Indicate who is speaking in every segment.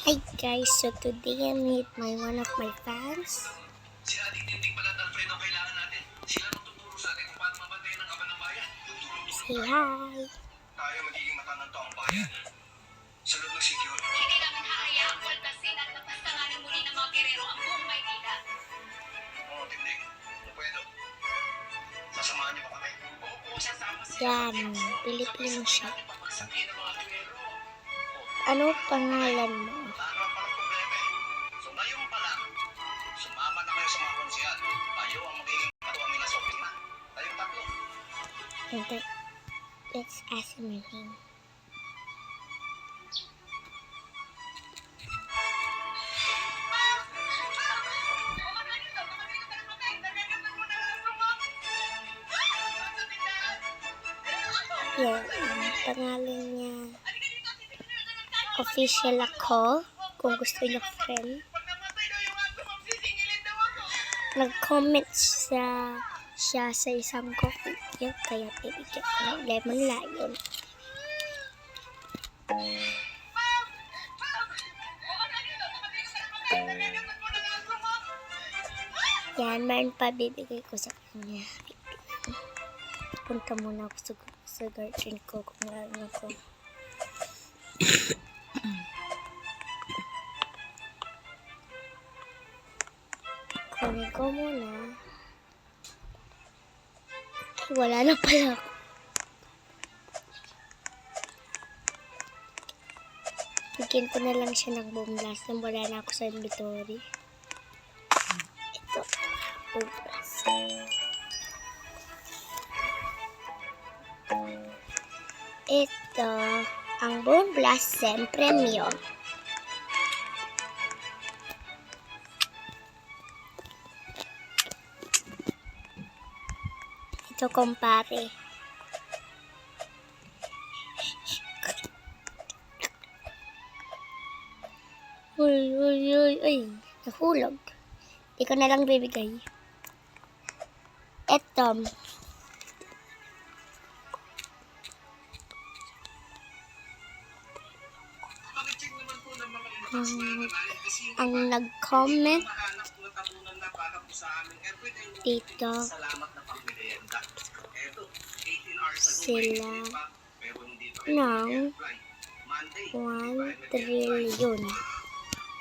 Speaker 1: Hi guys, so today I meet one of my fans.
Speaker 2: Si Aling Dingding pala at Alfredo kailangan natin. Sila nang tuturo sa atin kung paano mabantayan ang kaban ng bayan.
Speaker 1: Say hi.
Speaker 2: Tayo magiging mata ng taong bayan. Sa loob ng City Hall.
Speaker 3: Hindi namin hahayaang palpasin at napastanganin muli ng mga gerero ang buong Maynila.
Speaker 2: Oo, Dingding. Kung pwede. Sasamahan niyo ba kami? Oo, sasama sila.
Speaker 1: Yan, Pilipino siya.
Speaker 2: Pagsabihin ng mga gerero.
Speaker 1: Ano pangalan mo?
Speaker 2: Ano ang palang problema eh. So ngayon pa lang, sumama na kayo sa mga konsyal. Tayo ang magiging katuwang nila sa opisina. Tayong tatlo.
Speaker 1: Ito, let's ask him your name. Yan, ang pangalan niya. Official ako. Kung gusto niyo friend. Nag-comment siya sa isang coffee. Yan, kaya ibigyan ko ng lemon lion. Yan, meron pa bibigay ko sa kanya. Punta muna ako sa garden ko kung meron ako. Kunin ko muna. Ay, wala na pala ako. Bigyan ko na lang siya ng boom blast. Wala na ako sa inventory. Ito. Boom blast. Ito. Ang boom blast Sem Premium. Ito kumpare. Uy. Nahulog. Hindi ko na lang bibigay. Ito.
Speaker 2: Pag-check naman po ng mga lumakas na nanay kasi
Speaker 1: Ang nag-comment
Speaker 2: mahanap na tabunan na para po sa amin everyday.
Speaker 1: dito
Speaker 2: Salamat na pangmerienda. Eto, 18 hours ago
Speaker 1: sila
Speaker 2: pero hindi pa
Speaker 1: ng
Speaker 2: flight. Monday,
Speaker 1: 1 trillion.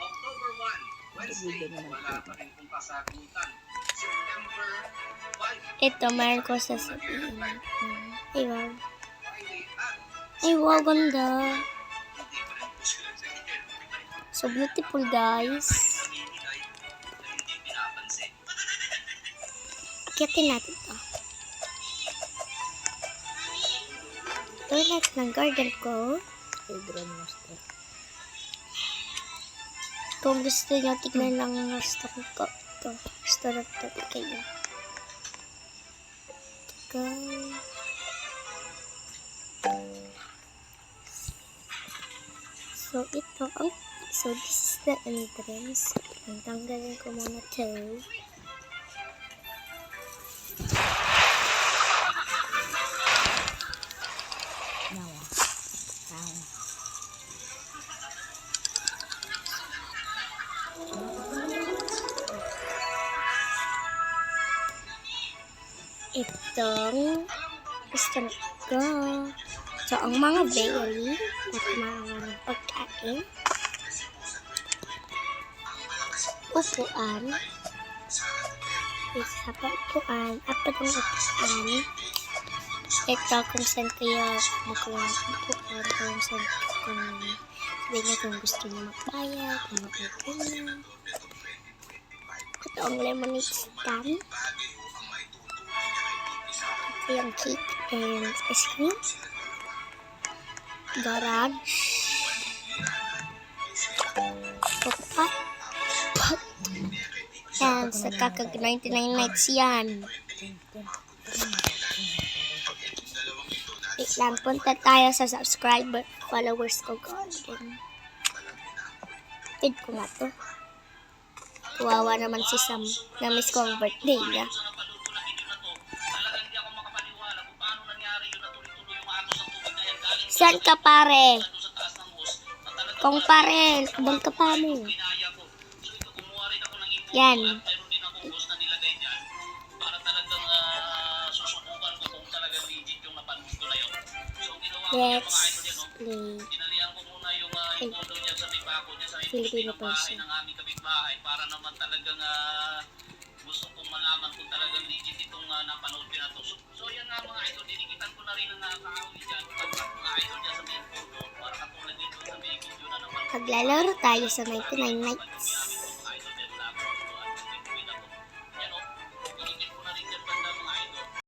Speaker 2: October 1, Wednesday, wala pa rin kung kasagutan. September 5,
Speaker 1: Ito, meron ko sasabihin. Ay, wow.
Speaker 2: Friday at
Speaker 1: Ay, wow, ganda.
Speaker 2: hindi pa rin po sila sa airport.
Speaker 1: So beautiful, guys.
Speaker 2: Namimigay na hindi pinapansin.
Speaker 1: Akitin natin to. Toilet ng garden ko. Kung gusto nyo, tignan lang ang restaurant ko. Ito, restaurant natin kayo. Guys. So, this is the entrance. Tanggalin ko muna to. Itong restaurant ko. So, ang mga bakery at mga pagkain, upuan, isa pa upuan, apat ang upuan. Ito kung saan kayo makuha ng upuan, kung saan sabi niya kung gusto niya magbayad, kung mag-open niya. Ito ang lemonade stand. Ito yung cake and ice cream. Garage. Pot. Yan, sa kakag 99 nights yan. Wait lang, punta tayo sa subscriber, followers ko golden. Feed ko nga to. Kawawa naman si Sam. Na-miss ko ang birthday niya. Saan ka, pare? Kung pare, kabang ka pa mo.
Speaker 2: Kinaya ko. So ito, kumuha rin ako ng info.
Speaker 1: Yan.
Speaker 2: At meron din akong post na nilagay dyan para talagang susubukan ko kung talagang legit yung napanood ko na yun. So ang ginawa ko yan,
Speaker 1: Let's
Speaker 2: mga idol yan, no?
Speaker 1: play.
Speaker 2: Dinalihan ko muna yung kondo dyan sa may bako dyan sa may
Speaker 1: Filipino
Speaker 2: ng bahay
Speaker 1: person.
Speaker 2: ng aming kapitbahay para naman talagang gusto kong malaman kung talagang legit itong napanood ko na to. So yan nga mga idol, dinikitan ko na rin ang kaawin dyan. Mga idol dyan sa may kondo para katulad dito sa may video na naman.
Speaker 1: Maglalaro tayo sa 99 nights.